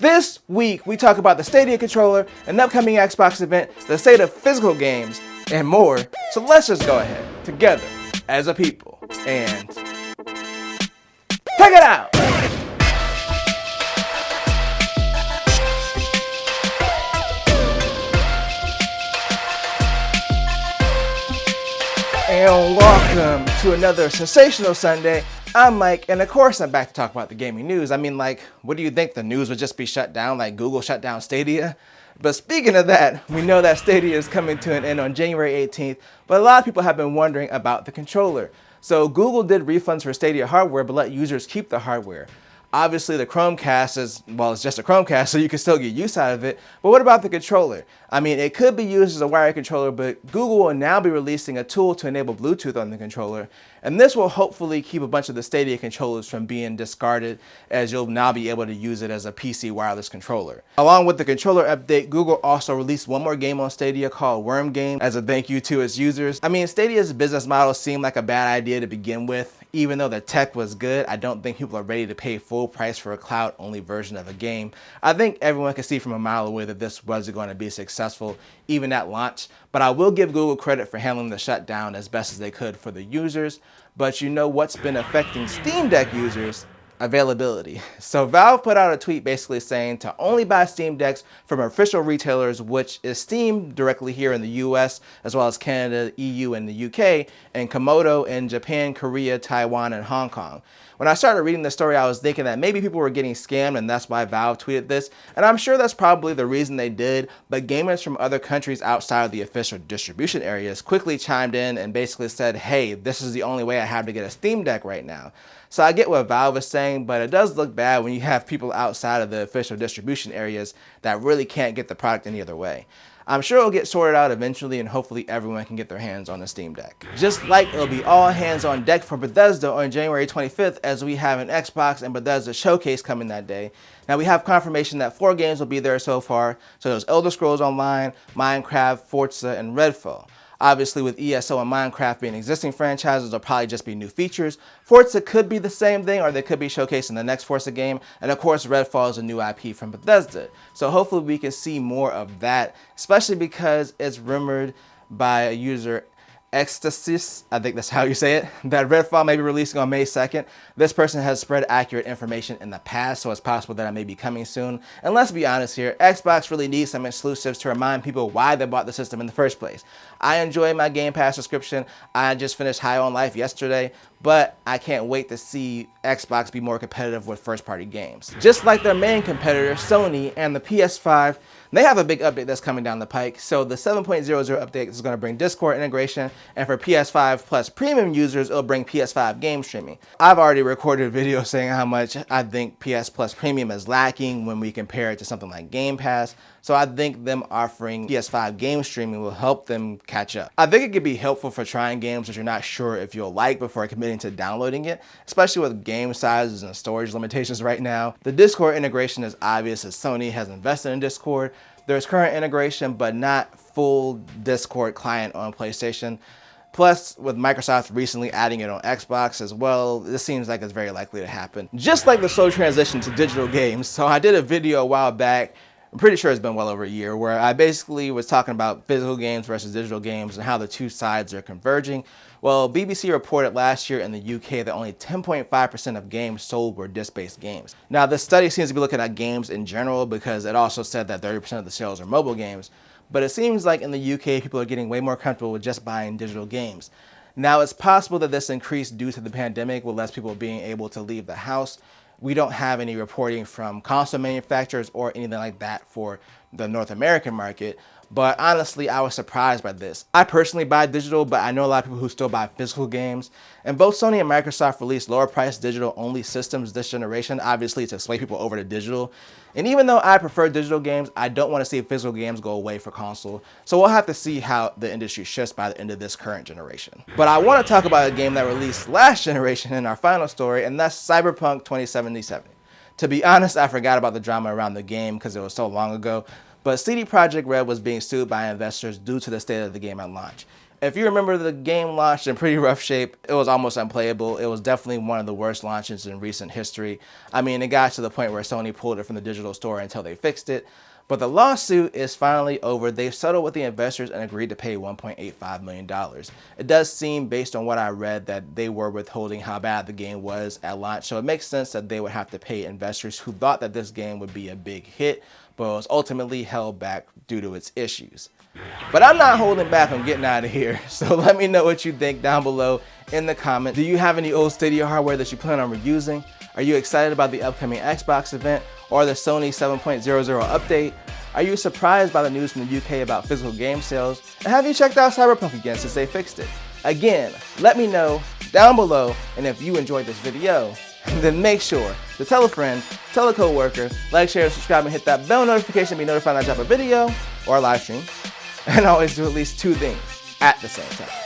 This week, we talk about the Stadia controller, an upcoming Xbox event, the state of physical games, and more. So let's just go ahead, together, as a people, and check it out! And welcome to another sensational Sunday. I'm Mike, and of course I'm back to talk about the gaming news. I mean, what do you think? The news would just be shut down, like Google shut down Stadia? But speaking of that, we know that Stadia is coming to an end on January 18th, but a lot of people have been wondering about the controller. So Google did refunds for Stadia hardware, but let users keep the hardware. Obviously, the Chromecast it's just a Chromecast, so you can still get use out of it. But what about the controller? I mean, it could be used as a wired controller, but Google will now be releasing a tool to enable Bluetooth on the controller. And this will hopefully keep a bunch of the Stadia controllers from being discarded, as you'll now be able to use it as a PC wireless controller. Along with the controller update, Google also released one more game on Stadia called Worm Game as a thank you to its users. I mean, Stadia's business model seemed like a bad idea to begin with. Even though the tech was good, I don't think people are ready to pay full price for a cloud-only version of a game. I think everyone can see from a mile away that this wasn't going to be successful, even at launch. But I will give Google credit for handling the shutdown as best as they could for the users. But you know what's been affecting Steam Deck users? Availability. So Valve put out a tweet basically saying to only buy Steam Decks from official retailers, which is Steam directly here in the US, as well as Canada, EU, and the UK, and Komodo in Japan, Korea, Taiwan, and Hong Kong. When I started reading the story, I was thinking that maybe people were getting scammed and that's why Valve tweeted this. And I'm sure that's probably the reason they did, but gamers from other countries outside of the official distribution areas quickly chimed in and basically said, hey, this is the only way I have to get a Steam Deck right now. So I get what Valve is saying, but it does look bad when you have people outside of the official distribution areas that really can't get the product any other way. I'm sure it'll get sorted out eventually, and hopefully everyone can get their hands on the Steam Deck. Just like it'll be all hands on deck for Bethesda on January 25th, as we have an Xbox and Bethesda showcase coming that day. Now we have confirmation that 4 games will be there so far. So there's Elder Scrolls Online, Minecraft, Forza, and Redfall. Obviously, with ESO and Minecraft being existing franchises, there'll probably just be new features. Forza could be the same thing, or they could be showcasing the next Forza game. And of course, Redfall is a new IP from Bethesda. So hopefully we can see more of that, especially because it's rumored by a user, Ecstasis, I think that's how you say it, that Redfall may be releasing on May 2nd. This person has spread accurate information in the past, so it's possible that it may be coming soon. And let's be honest here, Xbox really needs some exclusives to remind people why they bought the system in the first place. I enjoy my Game Pass subscription. I just finished High on Life yesterday, but I can't wait to see Xbox be more competitive with first-party games. Just like their main competitor, Sony, and the PS5, they have a big update that's coming down the pike. So the 7.00 update is going to bring Discord integration, and for PS5 Plus premium users, it'll bring PS5 game streaming. I've already recorded a video saying how much I think PS Plus premium is lacking when we compare it to something like Game Pass. So I think them offering PS5 game streaming will help them catch up. I think it could be helpful for trying games that you're not sure if you'll like before committing to downloading it, especially with game sizes and storage limitations right now. The Discord integration is obvious as Sony has invested in Discord. There's current integration, but not full Discord client on PlayStation. Plus, with Microsoft recently adding it on Xbox as well, this seems like it's very likely to happen. Just like the slow transition to digital games, so I did a video a while back, I'm pretty sure it's been well over a year, where I basically was talking about physical games versus digital games and how the two sides are converging. Well, BBC reported last year in the UK that only 10.5% of games sold were disc-based games. Now, this study seems to be looking at games in general because it also said that 30% of the sales are mobile games. But it seems like in the UK, people are getting way more comfortable with just buying digital games. Now, it's possible that this increased due to the pandemic with less people being able to leave the house. We don't have any reporting from console manufacturers or anything like that for the North American market. But honestly, I was surprised by this. I personally buy digital, but I know a lot of people who still buy physical games. And both Sony and Microsoft released lower priced digital only systems this generation, obviously to sway people over to digital. And even though I prefer digital games, I don't want to see physical games go away for console. So we'll have to see how the industry shifts by the end of this current generation. But I want to talk about a game that released last generation in our final story, and that's Cyberpunk 2077. To be honest, I forgot about the drama around the game because it was so long ago. But CD Projekt Red was being sued by investors due to the state of the game at launch. If you remember, the game launched in pretty rough shape. It was almost unplayable. It was definitely one of the worst launches in recent history. I mean, it got to the point where Sony pulled it from the digital store until they fixed it. But the lawsuit is finally over. They've settled with the investors and agreed to pay $1.85 million. It does seem, based on what I read, that they were withholding how bad the game was at launch. So it makes sense that they would have to pay investors who thought that this game would be a big hit, but was ultimately held back due to its issues. But I'm not holding back on getting out of here. So let me know what you think down below in the comments. Do you have any old Stadia hardware that you plan on reusing? Are you excited about the upcoming Xbox event or the Sony 7.00 update? Are you surprised by the news from the UK about physical game sales? And have you checked out Cyberpunk again since they fixed it? Again, let me know down below, and if you enjoyed this video, then make sure to tell a friend, tell a coworker, like, share, subscribe, and hit that bell notification to be notified when I drop a video or a live stream. And always do at least 2 things at the same time.